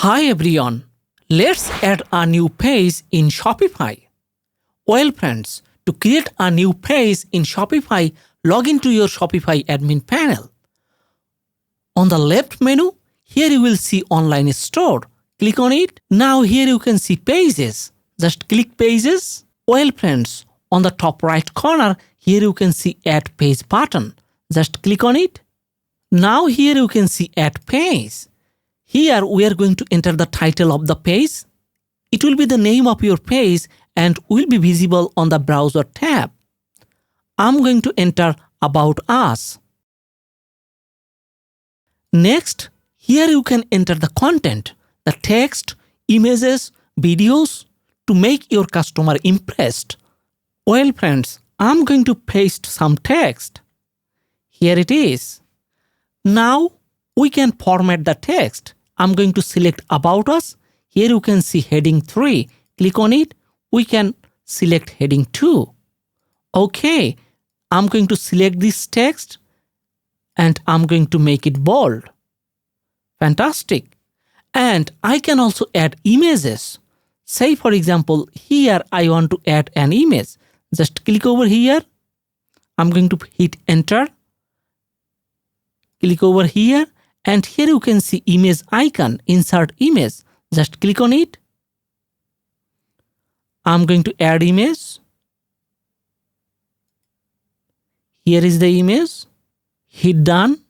Hi everyone, let's add a new page in Shopify. Well friends, to create a new page in Shopify, log into your Shopify admin panel. On the left menu, here you will see online store. Click on it. Now here you can see pages. Just click pages. Well friends, on the top right corner, here you can see add page button. Just click on it. Now here you can see add page. Here we are going to enter the title of the page. It will be the name of your page and will be visible on the browser tab. I'm going to enter About Us. Next, here you can enter the content, the text, images, videos to make your customer impressed. Well friends, I'm going to paste some text. Here it is. Now we can format the text. I'm going to select About Us. Here you can see heading 3. Click on it. We can select heading 2. Okay, I'm going to select this text and I'm going to make it bold. Fantastic. And I can also add images. Say for example, here I want to add an image. Just click over here. I'm going to hit enter. Click over here. And here you can see image icon, insert image. Just click on it. I'm going to add image. Here is the image. Hit done.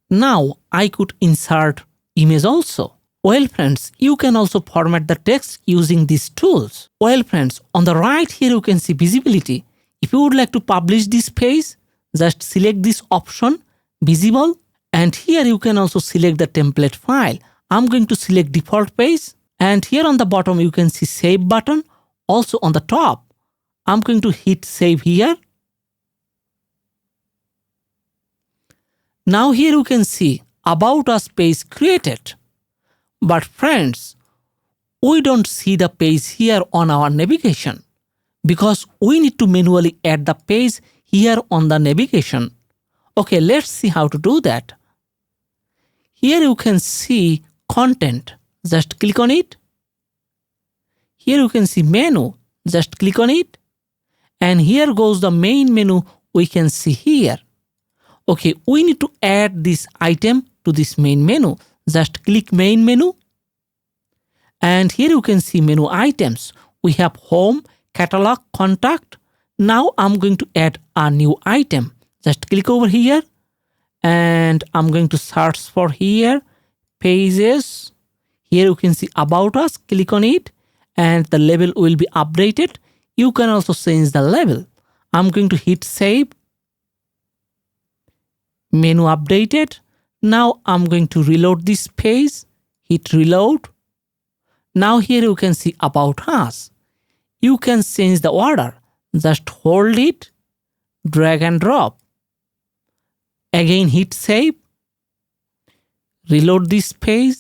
Now I could insert image also. Well friends, you can also format the text using these tools. Well friends, on the right here you can see visibility. If you would like to publish this page, just select this option, visible, and here you can also select the template file. I'm going to select default page, and here on the bottom you can see save button. Also on the top, I'm going to hit save here. Now here you can see About Us page created. But friends, we don't see the page here on our navigation because we need to manually add the page here on the navigation. Okay, let's see how to do that. Here you can see content. Just click on it. Here you can see menu. Just click on it. And here goes the main menu we can see here. Okay, we need to add this item to this main menu. Just click main menu. And here you can see menu items. We have home, catalog, contact. Now I'm going to add a new item. Just click over here and I'm going to search for here, pages. Here you can see About Us. Click on it and the label will be updated. You can also change the label. I'm going to hit save. Menu updated. Now I'm going to reload this page. Hit reload. Now here you can see About Us. You can change the order. Just hold it, drag and drop. Again hit save. Reload this page.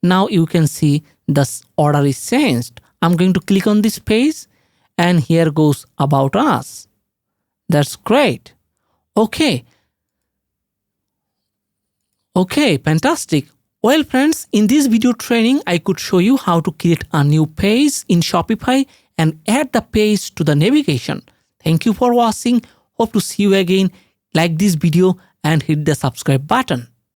Now you can see the order is changed. I'm going to click on this page and here goes About Us. That's great. Okay, fantastic. Well friends, in this video training, I could show you how to create a new page in Shopify and add the page to the navigation. Thank you for watching. Hope to see you again. Like this video and hit the subscribe button.